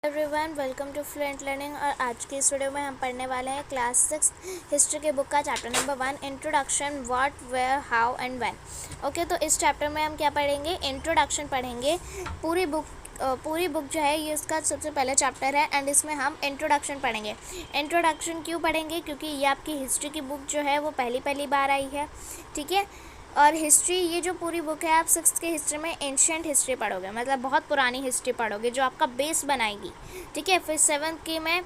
Everyone, welcome to Fluent Learning. और आज की इस वीडियो में हम पढ़ने वाले हैं क्लास 6 हिस्ट्री के बुक का chapter number 1 introduction, what, where, how and when. Okay, तो इस चैप्टर में हम क्या पढ़ेंगे? इंट्रोडक्शन पढ़ेंगे। पूरी बुक जो है ये इसका सबसे पहला चैप्टर है एंड इसमें हम इंट्रोडक्शन पढ़ेंगे। इंट्रोडक्शन क्यों पढ़ेंगे? क्योंकि ये आपकी हिस्ट्री की बुक जो है वो पहली बार आई है, ठीक है। और हिस्ट्री, ये जो पूरी बुक है आप 6th की हिस्ट्री में एंशिएंट हिस्ट्री पढ़ोगे, मतलब बहुत पुरानी हिस्ट्री पढ़ोगे जो आपका बेस बनाएगी, ठीक है। फिर 7th की मैं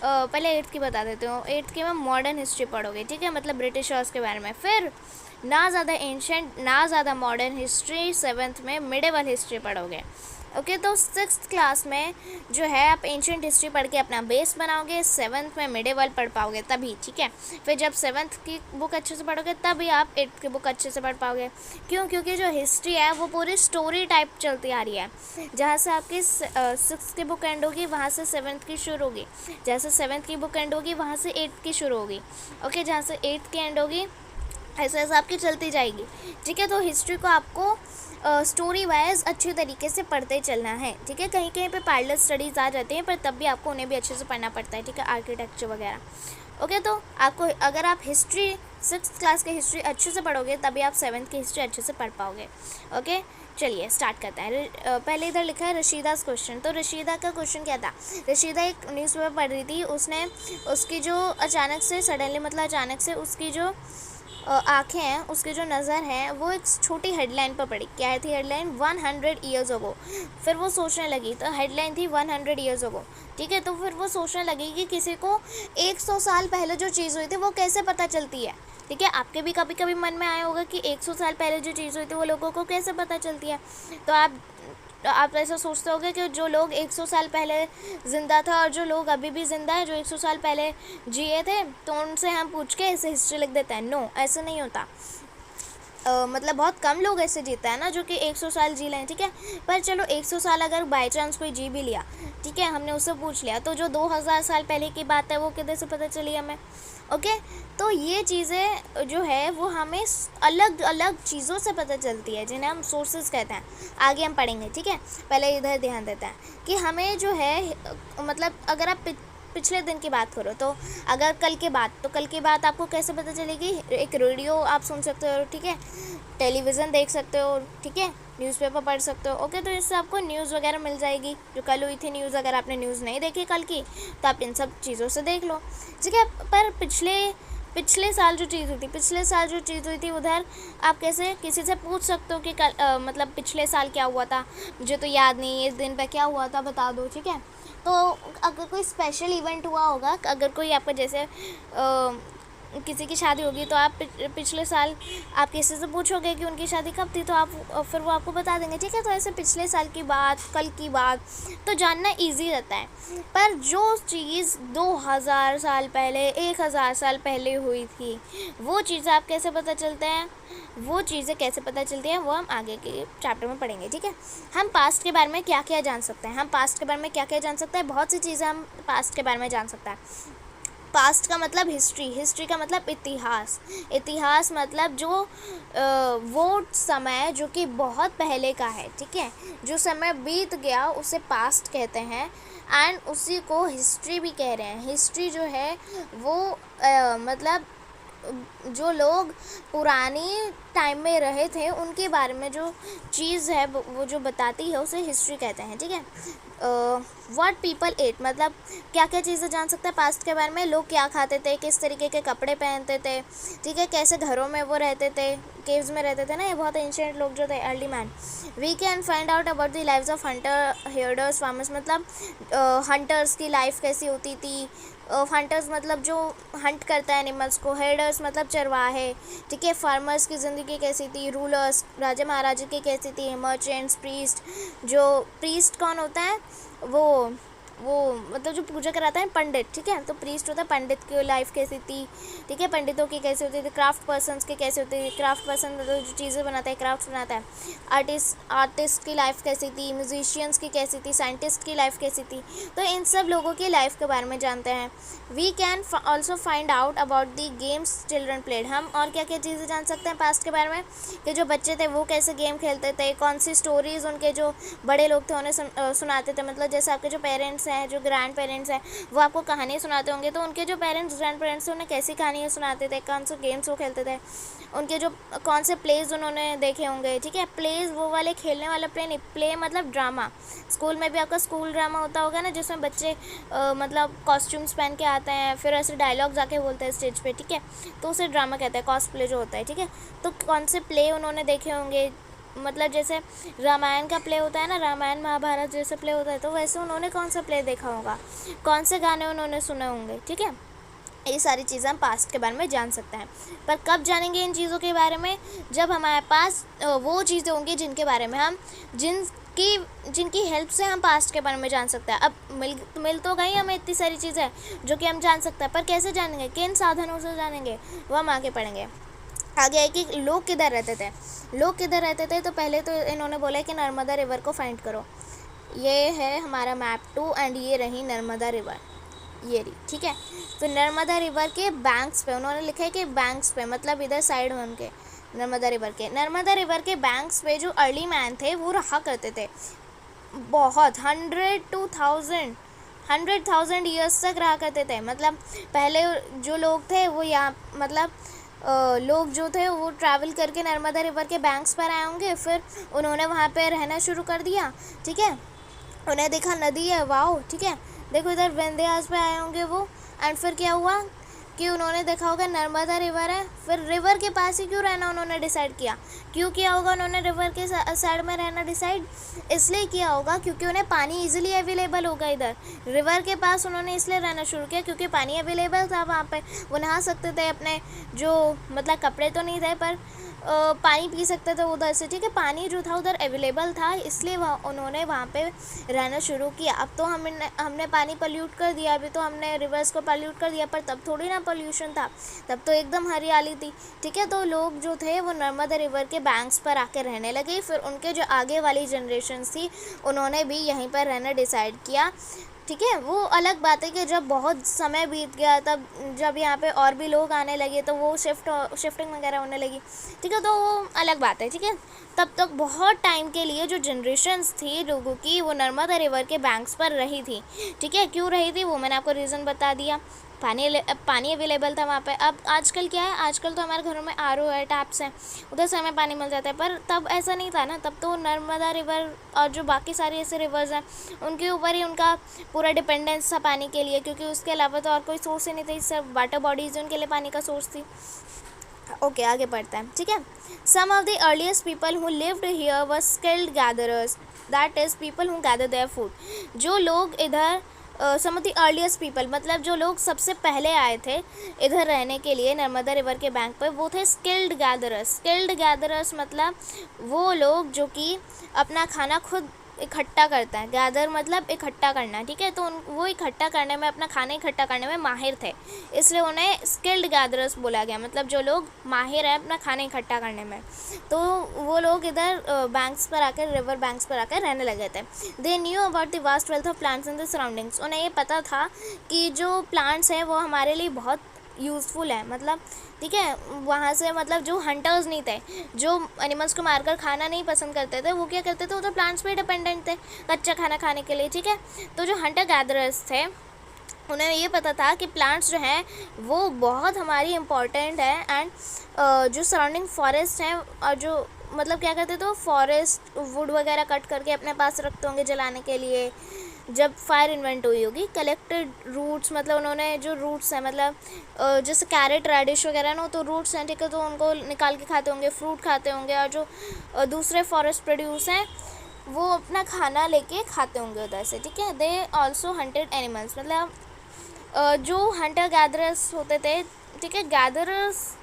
पहले 8th की बता देती हूँ। 8th की मैं मॉडर्न हिस्ट्री पढ़ोगे, ठीक है, मतलब ब्रिटिशर्स के बारे में। फिर ना ज़्यादा एंशिएंट ना ज़्यादा मॉडर्न हिस्ट्री, 7th में मिडेवल हिस्ट्री पढ़ोगे। ओके, तो 6th क्लास में जो है आप एंशिएंट हिस्ट्री पढ़ के अपना बेस बनाओगे, 7th में मिडेवल पढ़ पाओगे तभी, ठीक है। फिर जब 7th की बुक अच्छे से पढ़ोगे तभी आप 8th की बुक अच्छे से पढ़ पाओगे। क्यों? क्योंकि जो हिस्ट्री है वो पूरी स्टोरी टाइप चलती आ रही है। जहाँ से आपकी 6th की बुक एंड होगी वहाँ से 7th की शुरू होगी, जैसे 7th की बुक एंड होगी वहाँ से 8th की शुरू होगी। ओके, जहाँ से 8th की एंड होगी ऐसे ऐसे आपकी चलती जाएगी, ठीक है। तो हिस्ट्री को आपको स्टोरी वाइज अच्छे तरीके से पढ़ते चलना है, ठीक है। कहीं कहीं पे पैरेलल स्टडीज़ आ जाते हैं पर तब भी आपको उन्हें भी अच्छे से पढ़ना पड़ता है, ठीक है, आर्किटेक्चर वगैरह। ओके, तो आपको अगर आप हिस्ट्री 6th क्लास की हिस्ट्री अच्छे से पढ़ोगे तभी आप 7th की हिस्ट्री अच्छे से पढ़ पाओगे। ओके, चलिए स्टार्ट करते हैं। पहले इधर लिखा है रशीदास क्वेश्चन। तो रशीदा का क्वेश्चन क्या था? रशीदा एक न्यूज़पेपर पढ़ रही थी, उसने उसकी जो अचानक से सडनली, मतलब अचानक से उसकी जो आँखें हैं, उसकी जो नज़र है वो एक छोटी हेडलाइन पर पड़ी। क्या थी हेडलाइन? 100 years ago. फिर वो सोचने लगी, तो हेडलाइन थी 100 ईयर्स अगो, ठीक है। तो फिर वो सोचने लगी कि किसी को 100 साल पहले जो चीज़ हुई थी वो कैसे पता चलती है, ठीक है। आपके भी कभी कभी मन में आया होगा कि 100 साल पहले जो चीज़ हुई थी वो लोगों को कैसे पता चलती है। तो आप ऐसा सोचते होगे कि जो लोग 100 साल पहले ज़िंदा था और जो लोग अभी भी ज़िंदा है जो 100 साल पहले जिए थे, तो उनसे हम पूछ के ऐसे हिस्ट्री लिख देते हैं। नो, ऐसे नहीं होता। मतलब बहुत कम लोग ऐसे जीते हैं ना जो कि 100 साल जी लें, ठीक है। पर चलो 100 साल अगर बाई चांस कोई जी भी लिया, ठीक है, हमने उससे पूछ लिया, तो जो 2000 साल पहले की बात है वो किधर से पता चली हमें? ओके, तो ये चीज़ें जो है वो हमें अलग अलग चीज़ों से पता चलती है जिन्हें हम सोर्सेज कहते हैं। आगे हम पढ़ेंगे, ठीक है। पहले इधर ध्यान देते हैं कि हमें जो है, मतलब अगर आप पिछले दिन की बात करो तो अगर कल की बात आपको कैसे पता चलेगी? एक रेडियो आप सुन सकते हो, ठीक है, टेलीविज़न देख सकते हो, ठीक है, न्यूज़पेपर पढ़ सकते हो। ओके, तो इससे आपको न्यूज़ वगैरह मिल जाएगी जो कल हुई थी न्यूज़। अगर आपने न्यूज़ नहीं देखी कल की तो आप इन सब चीज़ों से देख लो, ठीक है। पर पिछले साल जो चीज़ हुई थी उधर आप कैसे किसी से पूछ सकते हो कि कल मतलब पिछले साल क्या हुआ था? मुझे तो याद नहीं, इस दिन पे क्या हुआ था बता दो, ठीक है। तो अगर कोई स्पेशल इवेंट हुआ होगा, अगर कोई आपका जैसे किसी की शादी होगी तो आप पिछले साल आप किसी से पूछोगे कि उनकी शादी कब थी, तो आप फिर वो आपको बता देंगे, ठीक है। तो ऐसे पिछले साल की बात, कल की बात तो जानना इजी रहता है। पर जो चीज़ 2000 साल पहले, 1000 साल पहले हुई थी वो चीज़ें आप कैसे पता चलते हैं? वो चीज़ें कैसे पता चलती हैं वो हम आगे के चैप्टर में पढ़ेंगे, ठीक है। हम पास्ट के बारे में क्या क्या जान सकते हैं? बहुत सी चीज़ें हम पास्ट के बारे में जान सकते हैं। पास्ट का मतलब हिस्ट्री का मतलब इतिहास मतलब जो वो समय जो कि बहुत पहले का है, ठीक है, जो समय बीत गया उसे पास्ट कहते हैं एंड उसी को हिस्ट्री भी कह रहे हैं। हिस्ट्री जो है वो मतलब जो लोग पुरानी टाइम में रहे थे उनके बारे में जो चीज़ है वो जो बताती है उसे हिस्ट्री कहते हैं, ठीक है। व्हाट पीपल एट, मतलब क्या क्या चीज़ें जान सकते हैं पास्ट के बारे में। लोग क्या खाते थे, किस तरीके के कपड़े पहनते थे, ठीक है, कैसे घरों में वो रहते थे, केव्स में रहते थे ना, ये बहुत एंशिएंट लोग जो थे, early man. We can find out about the lives of hunter, herders, farmers, मतलब हंटर्स की लाइफ कैसी होती थी। हंटर्स मतलब जो हंट करता है एनिमल्स को, हेडर्स मतलब चरवाहे, ठीक है, फार्मर्स की ज़िंदगी कैसी थी, रूलर्स राजा महाराजा की कैसी थी, मर्चेंट्स, प्रीस्ट, जो प्रीस्ट कौन होता है वो मतलब जो पूजा कराता है पंडित, ठीक है। तो प्रीस्ट होता है, पंडित की लाइफ कैसी थी, ठीक है, पंडितों की कैसे होती थी, क्राफ्ट पर्सन्स की कैसे होती थी, क्राफ्ट पर्सन मतलब जो चीज़ें बनाता है, क्राफ्ट बनाता है। आर्टिस्ट की लाइफ कैसी थी, म्यूजिशियंस की कैसी थी, साइंटिस्ट की लाइफ कैसी थी, तो इन सब लोगों की लाइफ के बारे में जानते हैं। We can also find out about the games children played, हम और क्या क्या चीज़ें जान सकते हैं पास्ट के बारे में, कि जो बच्चे थे वो कैसे गेम खेलते थे, कौन सी स्टोरीज़ उनके जो बड़े लोग थे उन्हें सुनाते थे, मतलब जैसे आपके जो पेरेंट्स पेरेंट्स हैं, जो ग्रैंड पेरेंट्स हैं, वो आपको कहानी सुनाते होंगे। तो उनके जो पेरेंट्स ग्रैंड पेरेंट्स थे उन्हें कैसी कहानियाँ सुनाते थे, कौन से गेम्स वो खेलते थे, उनके जो कौन से प्लेज उन्होंने देखे होंगे, ठीक है। प्लेज वो वाले खेलने वाला प्ले नहीं, प्ले मतलब ड्रामा। स्कूल में भी आपका स्कूल ड्रामा होता होगा ना, जिसमें बच्चे मतलब कॉस्ट्यूम्स पहन के आते हैं, फिर ऐसे डायलॉग्स आके बोलते हैं स्टेज पे, ठीक है। तो उसे ड्रामा कहते हैं, कॉस्ट प्ले जो होता है, ठीक है। तो कौन से प्ले उन्होंने देखे होंगे, मतलब जैसे रामायण का प्ले होता है ना, रामायण महाभारत जैसे प्ले होता है, तो वैसे उन्होंने कौन सा प्ले देखा होगा, कौन से गाने उन्होंने सुने होंगे, ठीक है। ये सारी चीज़ें हम पास्ट के बारे में जान सकते हैं। पर कब जानेंगे इन चीज़ों के बारे में, जब हमारे पास वो चीज़ें होंगी जिनके बारे में हम जिनकी हेल्प से हम पास्ट के बारे में जान सकते हैं। अब मिल तो गई हमें इतनी सारी चीज़ें जो कि हम जान सकते हैं, पर कैसे जानेंगे, किन साधनों से जानेंगे, वो हम आगे पढ़ेंगे। आगे है कि लोग किधर रहते थे। लोग किधर रहते थे, तो पहले तो इन्होंने बोला कि नर्मदा रिवर को फाइंड करो। ये है हमारा मैप 2 एंड ये रही नर्मदा रिवर, ये रही, ठीक है। तो नर्मदा रिवर के बैंक्स पे उन्होंने लिखा है कि बैंक्स पे मतलब इधर साइड में उनके नर्मदा रिवर के बैंक्स पे जो अर्ली मैन थे वो रहा करते थे। बहुत 100,000 ईयर्स तक रहा करते थे। मतलब पहले जो लोग थे वो यहाँ मतलब लोग जो थे वो ट्रैवल करके नर्मदा रिवर के बैंक्स पर आए होंगे, फिर उन्होंने वहाँ पे रहना शुरू कर दिया, ठीक है। उन्हें देखा नदी है, वाओ, ठीक है, देखो इधर विंध्यास पे आए होंगे वो, एंड फिर क्या हुआ कि उन्होंने देखा होगा नर्मदा रिवर है, फिर रिवर के पास ही क्यों रहना उन्होंने डिसाइड किया। क्यों किया होगा उन्होंने रिवर के साइड में रहना डिसाइड, इसलिए किया होगा क्योंकि उन्हें पानी इजीली अवेलेबल होगा। इधर रिवर के पास उन्होंने इसलिए रहना शुरू किया क्योंकि पानी अवेलेबल था वहाँ पे, वो नहा सकते थे, अपने जो मतलब कपड़े तो नहीं थे पर पानी पी सकते थे उधर से, ठीक है। पानी जो था उधर अवेलेबल था, इसलिए उन्होंने वहाँ पे रहना शुरू किया। अब तो हमने पानी पल्यूट कर दिया, अभी तो हमने रिवर्स को पल्यूट कर दिया, पर तब थोड़ी ना पॉल्यूशन था, तब तो एकदम हरियाली थी, ठीक है। तो लोग जो थे वो नर्मदा रिवर के बैंक्स पर आके रहने लगे। फिर उनके जो आगे वाली जनरेशन्स थी उन्होंने भी यहीं पर रहना डिसाइड किया, ठीक है। वो अलग बात है कि जब बहुत समय बीत गया, तब जब यहाँ पे और भी लोग आने लगे तो वो शिफ्टिंग वगैरह होने लगी, ठीक है, तो वो अलग बात है, ठीक है। तब तक बहुत टाइम के लिए जो जनरेशन्स थी लोगों की वो नर्मदा रिवर के बैंक्स पर रही थी, ठीक है। क्यों रही थी वो मैंने आपको रीज़न बता दिया, पानी अवेलेबल था वहाँ पे। अब आजकल क्या है, आजकल तो हमारे घरों में आरओ है, टैप्स हैं, उधर से हमें पानी मिल जाता है, पर तब ऐसा नहीं था ना। तब तो नर्मदा रिवर और जो बाकी सारे ऐसे रिवर्स हैं उनके ऊपर ही उनका पूरा डिपेंडेंस था पानी के लिए, क्योंकि उसके अलावा तो और कोई सोर्स ही नहीं थी, सिर्फ वाटर बॉडीज़ उनके लिए पानी का सोर्स थी। ओके, आगे बढ़ते हैं, ठीक है। Some of the earliest people who lived here were skilled gatherers, that is people who gather their food. जो लोग इधर some of the earliest people मतलब जो लोग सबसे पहले आए थे इधर रहने के लिए नर्मदा रिवर के बैंक पर, वो थे स्किल्ड गैदरर्स मतलब वो लोग जो कि अपना खाना खुद इकट्ठा करता है। गैदर मतलब इकट्ठा करना, ठीक है। तो वो इकट्ठा करने में, अपना खाना इकट्ठा करने में माहिर थे, इसलिए उन्हें स्किल्ड गैदरर्स बोला गया, मतलब जो लोग माहिर हैं अपना खाना इकट्ठा करने में। तो वो लोग इधर बैंक्स पर आकर, रिवर बैंक्स पर आकर रहने लगे थे। They knew about the vast wealth of plants in the surroundings. उन्हें ये पता था कि जो प्लांट्स हैं वो हमारे लिए बहुत यूज़फुल है, मतलब ठीक है। वहाँ से मतलब जो हंटर्स नहीं थे, जो एनिमल्स को मारकर खाना नहीं पसंद करते थे, वो क्या करते थे, वो तो प्लांट्स पे डिपेंडेंट थे कच्चा खाना खाने के लिए, ठीक है। तो जो हंटर गैदरर्स थे उन्हें ये पता था कि प्लांट्स जो हैं वो बहुत हमारी इम्पॉर्टेंट है, एंड जो सराउंडिंग फॉरेस्ट हैं और जो मतलब क्या करते थे, फॉरेस्ट वुड वगैरह कट करके अपने पास रखते होंगे जलाने के लिए जब फायर इन्वेंट हुई होगी। कलेक्टेड रूट्स मतलब उन्होंने जो रूट्स हैं, मतलब जैसे कैरेट रेडिश वगैरह ना, तो रूट्स हैं, ठीक है, तो उनको निकाल के खाते होंगे, फ्रूट खाते होंगे, और जो दूसरे फॉरेस्ट प्रोड्यूस हैं वो अपना खाना लेके खाते होंगे उधर से, ठीक है। दे ऑल्सो हंटेड एनिमल्स, मतलब जो हंटर गैदरर्स होते थे, ठीक है। गैदरर्स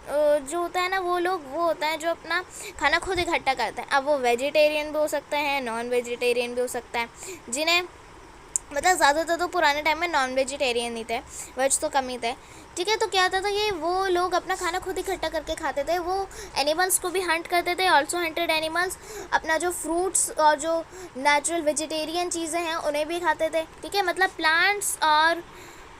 जो होता है ना, वो लोग वो होता है जो अपना खाना खुद इकट्ठा करते हैं। अब वो वेजिटेरियन भी हो सकते हैं, नॉन वेजिटेरियन भी हो सकता है, जिन्हें मतलब ज़्यादातर तो पुराने टाइम में नॉन वेजिटेरियन ही थे, वेज तो कम ही थे, ठीक है। तो क्या होता था कि वो लोग अपना खाना खुद इकट्ठा करके खाते थे, वो एनिमल्स को भी हंट करते थे, ऑल्सो हंटेड एनिमल्स, अपना जो फ्रूट्स और जो नेचुरल वेजिटेरियन चीज़ें हैं उन्हें भी खाते थे, ठीक है। मतलब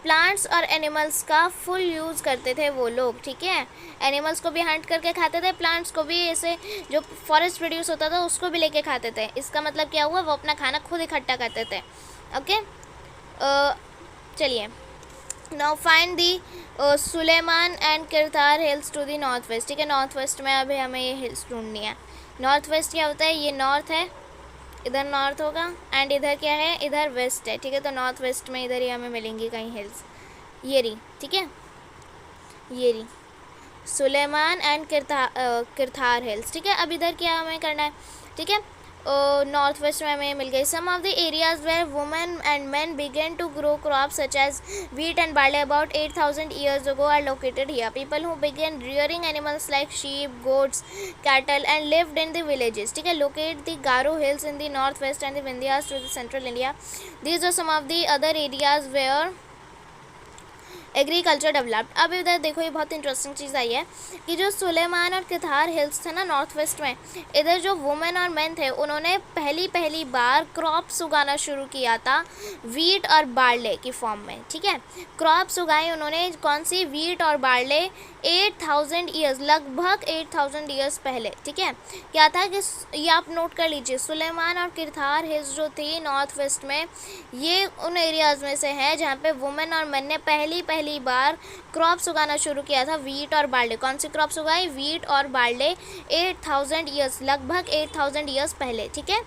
प्लांट्स और एनिमल्स का फुल यूज़ करते थे वो लोग, ठीक है। एनिमल्स को भी हंट करके खाते थे, प्लांट्स को भी, ऐसे जो फॉरेस्ट प्रोड्यूस होता था उसको भी लेके खाते थे। इसका मतलब क्या हुआ, वो अपना खाना खुद इकट्ठा करते थे, ओके। चलिए, now find the Sulaiman and Kirthar hills to the north west. ठीक है, नॉर्थ वेस्ट में अभी हमें ये हिल्स ढूंढनी है। नॉर्थ वेस्ट क्या होता है, ये नॉर्थ है, इधर नॉर्थ होगा, एंड इधर क्या है, इधर वेस्ट है। ठीक है, तो नॉर्थ वेस्ट में इधर ही हमें मिलेंगी कहीं हिल्स, ये रही। ठीक है, ये रही सुलेमान एंड किरतार हिल्स। ठीक है, अब इधर क्या हमें करना है, ठीक है, नॉर्थ वेस्ट में हमें मिल गई। Some of the areas where women and man began to grow crops such as wheat and barley about 8,000 years ago are located here. People who began rearing animals like sheep, goats, cattle and lived in the villages. ठीक है, locate the Garo hills in the northwest and the Vindhyas to the central India. These are some of the other areas where agriculture developed. अब इधर देखो, ये बहुत interesting चीज़ आई है कि जो सुलेमान और किरतार हिल्स थे ना नॉर्थ वेस्ट में, इधर जो वुमेन और मैन थे उन्होंने पहली बार क्रॉप्स उगाना शुरू किया था वीट और बार्ले की फॉर्म में। ठीक है, क्रॉप्स उगाई उन्होंने, कौन सी, वीट और बार्ले 8,000 ईयर्स, लगभग 8,000 ईयर्स पहले। ठीक है, क्या था कि ये आप नोट कर लीजिए, सुलेमान और किरतार हिल्स जो थी नॉर्थ वेस्ट में, ये उन एरियाज़ में से है जहाँ पे वुमेन और मैन ने पहली बार क्रॉप्स उगाना शुरू किया था वीट और बार्ले। कौन सी क्रॉप्स उगाई, वीट और बार्ले 8,000 ईयर्स, लगभग 8,000 ईयर्स पहले। ठीक है,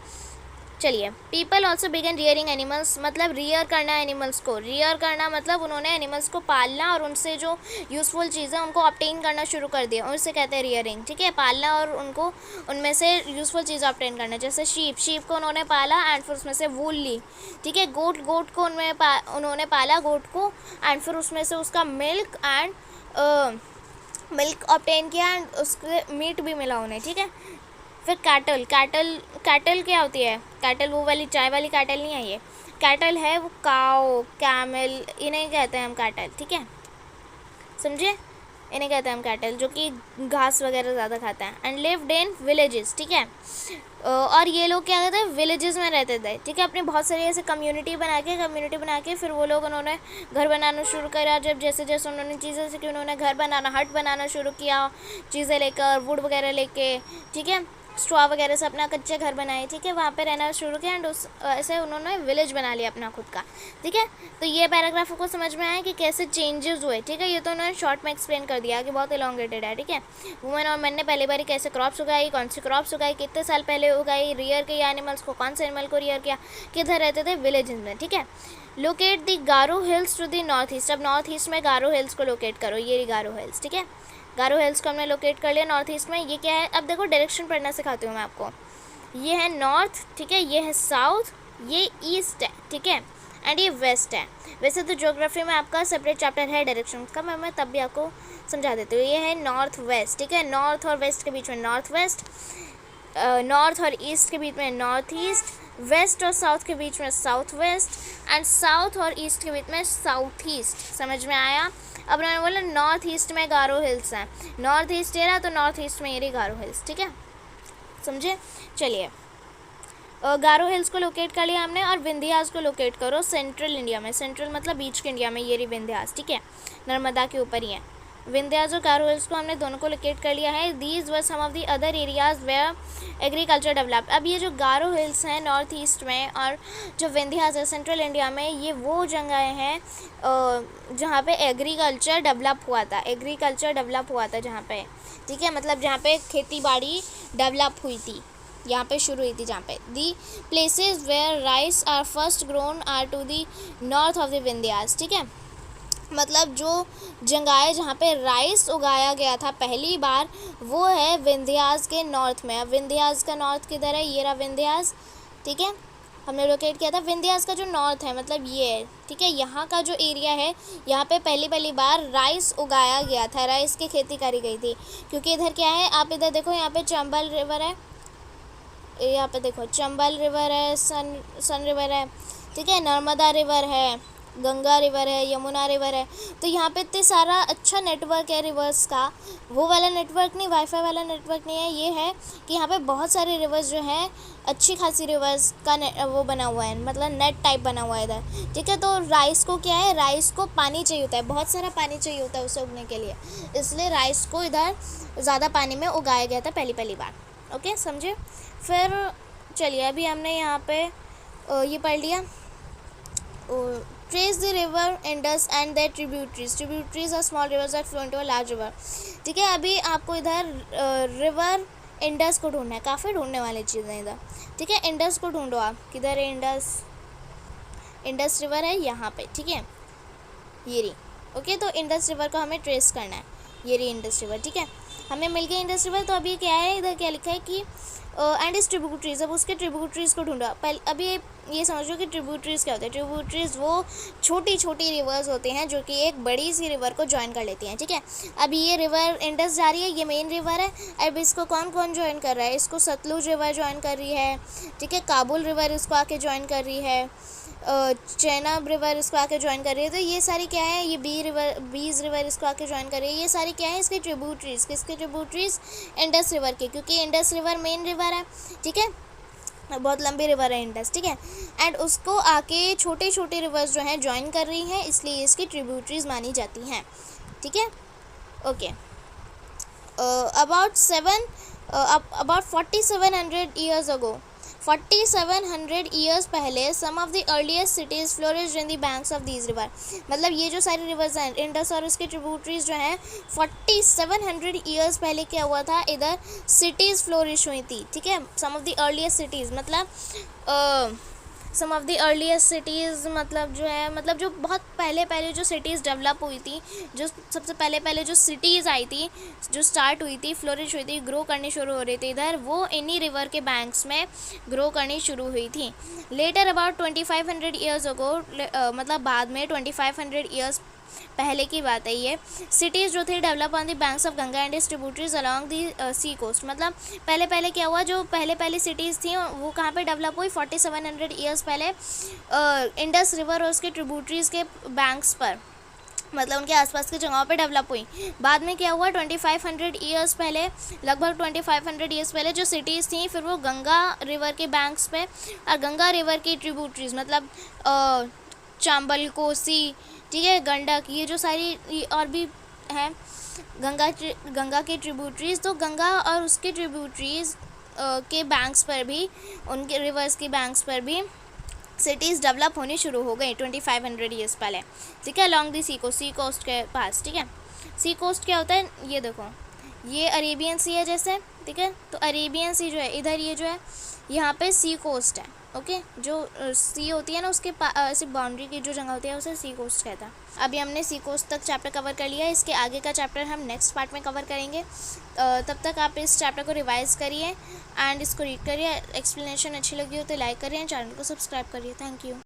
चलिए, people also began rearing animals, मतलब रियर करना एनिमल्स को, रियर करना मतलब उन्होंने एनिमल्स को पालना और उनसे जो यूज़फुल चीज़ें उनको ऑब्टेन करना शुरू कर दिया, उसे कहते हैं रियरिंग। ठीक है, पालना और उनको उनमें से यूज़फुल चीज़ें ऑब्टेन करना, जैसे शीप को उन्होंने पाला एंड फिर उसमें से वूल ली। ठीक है, गोट को उन्होंने पाला, गोट को, एंड फिर उसमें से उसका मिल्क ऑब्टेन किया एंड उसके मीट भी मिला उन्हें। ठीक है, फिर कैटल क्या होती है, कैटल वो वाली चाय वाली कैटल नहीं है, ये कैटल है वो काओ, कैमल, इन्हें कहते हैं हम कैटल। ठीक है, समझे, इन्हें कहते हैं हम कैटल, जो कि घास वगैरह ज़्यादा खाता है। And lived in villages. ठीक है, और ये लोग क्या कहते हैं, विलेजेस में रहते थे। ठीक है, अपने बहुत सारी ऐसे कम्युनिटी बना के फिर वो लोग उन्होंने घर बनाना शुरू करा। जब जैसे जैसे उन्होंने चीज़ें सीखी, उन्होंने घर बनाना, हट बनाना शुरू किया, चीज़ें लेकर, वुड वगैरह लेके। ठीक है, स्ट्रॉ वगैरह से अपना कच्चे घर बनाए। ठीक है, वहाँ पे रहना शुरू किया एंड ऐसे उन्होंने विलेज बना लिया अपना खुद का। ठीक है, तो ये पैराग्राफ को समझ में आया कि कैसे चेंजेस हुए। ठीक है, ये तो उन्होंने शॉर्ट में एक्सप्लेन कर दिया कि बहुत इलॉन्गेटेड है। ठीक है, वुमेन और मैन ने पहली बार कैसे क्रॉप्स उगाई, कौन सी क्रॉप्स उगाई, कितने साल पहले उगाई, रियर के एनिमल्स को, कौन से एनिमल को रियर किया, किधर रहते थे, विलेज में। ठीक है, locate the Garo hills to the north east. अब नॉर्थ ईस्ट में गारो हिल्स को लोकेट करो, ये गारो हिल्स। ठीक है, गारो हिल्स को हमने लोकेट कर लिया नॉर्थ ईस्ट में। ये क्या है, अब देखो डायरेक्शन पढ़ना सिखाती हूँ मैं आपको। ये है नॉर्थ, ठीक है, ये है साउथ, ये ईस्ट है। ठीक है, एंड ये वेस्ट है। वैसे तो ज्योग्राफी में आपका सेपरेट चैप्टर है डायरेक्शन का, मैं तब भी आपको समझा देती हूँ। ये है नॉर्थ वेस्ट। ठीक है, नॉर्थ और वेस्ट के बीच में नॉर्थ वेस्ट, नॉर्थ और ईस्ट के बीच में नॉर्थ ईस्ट, वेस्ट और साउथ के बीच में साउथ वेस्ट, एंड साउथ और ईस्ट के बीच में साउथ ईस्ट। समझ में आया। अब मैंने बोला नॉर्थ ईस्ट में गारो हिल्स हैं, नॉर्थ ईस्ट ये रहा, तो नॉर्थ ईस्ट में ये रही गारो हिल्स। ठीक है, समझे। चलिए, गारो हिल्स को लोकेट कर लिया हमने, और विंध्यास को लोकेट करो सेंट्रल इंडिया में। सेंट्रल मतलब बीच के इंडिया में, ये रही विंध्यास। ठीक है, नर्मदा के ऊपर ही है विंध्यास और गारो हिल्स को हमने दोनों को लोकेट कर लिया है। These were some of the other areas where agriculture developed. अब ये जो गारो हिल्स हैं नॉर्थ ईस्ट में, और जो विंध्यास है सेंट्रल इंडिया में, ये वो जगह हैं जहाँ पे एग्रीकल्चर डेवलप हुआ था। एग्रीकल्चर डेवलप हुआ था जहाँ पे। ठीक है, मतलब जहाँ पे खेती बाड़ी डेवलप हुई थी, यहाँ पे शुरू हुई थी, जहाँ पे the places where rice are first grown are to the north of the Vindhyas. ठीक है, मतलब जो जगहें जहाँ पे राइस उगाया गया था पहली बार, वो है विंध्यास के नॉर्थ में। अब विंध्यास का नॉर्थ किधर है, ये रहा विंध्यास। ठीक है, हमने लोकेट किया था। विंध्यास का जो नॉर्थ है मतलब ये है। ठीक है, यहाँ का जो एरिया है, यहाँ पे पहली बार राइस उगाया गया था, राइस की खेती करी गई थी। क्योंकि इधर क्या है, आप इधर देखो, यहाँ पे चंबल रिवर है, यहाँ पे देखो चंबल रिवर है, सन रिवर है। ठीक है, नर्मदा रिवर है, गंगा रिवर है, यमुना रिवर है। तो यहाँ पे इतने सारा अच्छा नेटवर्क है रिवर्स का। वो वाला नेटवर्क नहीं, वाईफाई वाला नेटवर्क नहीं है। ये है कि यहाँ पे बहुत सारे रिवर्स जो हैं, अच्छी खासी रिवर्स का वो बना हुआ है, मतलब नेट टाइप बना हुआ है इधर। ठीक है, तो राइस को क्या है, राइस को पानी चाहिए होता है, बहुत सारा पानी चाहिए होता है उसे उगने के लिए, इसलिए राइस को इधर ज़्यादा पानी में उगाया गया था पहली बार। ओके, समझे। फिर चलिए, अभी हमने यहाँ पे ये पढ़ लिया trace the river Indus and their tributaries are small rivers that flow into a large river. ठीक है, अभी आपको इधर रिवर इंडस को ढूंढना है, काफ़ी ढूंढने वाली चीज़ें इधर। ठीक है, इंडस को ढूंढो आप, किधर है इंडस? इंडस रिवर है यहाँ पे, ठीक है, ये रही। ओके, तो इंडस रिवर को हमें ट्रेस करना है, ये रही इंडस रिवर। ठीक है, हमें मिल गई इंडस रिवर। तो अभी क्या है, इधर क्या लिखा है कि एंड इस ट्रिब्यूटरीज, अब उसके ट्रिब्यूटरीज को ढूंढा। पहले अभी ये समझो कि ट्रिब्यूटरीज क्या होते हैं। ट्रिब्यूटरीज वो छोटी छोटी रिवर्स होते हैं जो कि एक बड़ी सी रिवर को ज्वाइन कर लेती हैं। ठीक है, अभी ये रिवर इंडस जा रही है, ये मेन रिवर है। अब इसको कौन कौन ज्वाइन कर रहा है? इसको सतलुज रिवर ज्वाइन कर रही है। ठीक है, काबुल रिवर इसको आके ज्वाइन कर रही है, चेनाब रिवर इसको आके ज्वाइन कर रही है। तो ये सारी क्या है, ये बीज रिवर इसको आके ज्वाइन कर रही है। ये सारी क्या है, इसके ट्रिब्यूटरीज। किसके ट्रिब्यूटरीज? इंडस रिवर के, क्योंकि इंडस रिवर मेन रिवर है। ठीक है, बहुत लंबी रिवर है इंडस। ठीक है, एंड उसको आके छोटे छोटे रिवर्स जो हैं ज्वाइन कर रही हैं, इसलिए इसकी ट्रिब्यूटरीज मानी जाती हैं। ठीक है, okay. About 4700 years ago, 4700 years पहले some of the earliest cities flourished in the banks of these river. मतलब ये जो सारी रिवर्स हैं इंडस और उसके ट्रिब्यूटरीज जो हैं, 4700 ईयर्स पहले क्या हुआ था, इधर सिटीज़ फ्लोरिश हुई थी। ठीक है, some of the earliest cities मतलब सम ऑफ द अर्लीस्ट सिटीज़ मतलब जो है, मतलब जो बहुत पहले जो सिटीज़ डेवलप हुई थी, जो सबसे पहले जो सिटीज़ आई थी, जो स्टार्ट हुई थी, फ्लोरिश हुई थी, ग्रो करनी शुरू हो रही थी इधर, वो इन्हीं रिवर के बैंक्स में ग्रो करनी शुरू हुई थी। लेटर अबाउट 2500 ईयर्स अगो, मतलब बाद में 2500 ईयर्स पहले की बात है ये, सिटीज़ जो थी develop on the banks of Ganga and its tributaries along the sea coast. मतलब पहले क्या हुआ, जो पहले सिटीज़ थी वो कहाँ पे डेवलप हुई, 4700 ईयर्स पहले इंडस रिवर और उसके ट्रिब्यूटरीज के बैंक्स पर, मतलब उनके आसपास की जगहों पे डेवलप हुई। बाद में क्या हुआ, 2500 ईयर्स पहले, लगभग 2500 ईयर्स पहले जो सिटीज़ थी, फिर वो गंगा रिवर के बैंक्स पे और गंगा रिवर की ट्रिब्यूटरीज मतलब चंबल, कोसी, ठीक है, गंडक, ये जो सारी और भी हैं गंगा के ट्रिब्यूटरीज, तो गंगा और उसके ट्रिब्यूटरीज के बैंक्स पर भी, उनके रिवर्स के बैंक्स पर भी सिटीज़ डेवलप होनी शुरू हो गई 2500 ईयर्स पहले। ठीक है, अलॉन्ग दी सी कोस्ट के पास। ठीक है, सी कोस्ट क्या होता है, ये देखो, ये अरेबियन सी है जैसे। ठीक है, तो अरेबियन सी जो है इधर, ये जो है यहाँ पे सी कोस्ट है। ओके, जो सी होती है ना, उसके ऐसे बाउंड्री की जो जगह होती है उसे सी कोस्ट कहता है। अभी हमने सी कोस्ट तक चैप्टर कवर कर लिया है, इसके आगे का चैप्टर हम नेक्स्ट पार्ट में कवर करेंगे। तब तक आप इस चैप्टर को रिवाइज करिए एंड इसको रीड करिए। एक्सप्लेनेशन अच्छी लगी हो तो लाइक करिए, चैनल को सब्सक्राइब करिए। Thank you.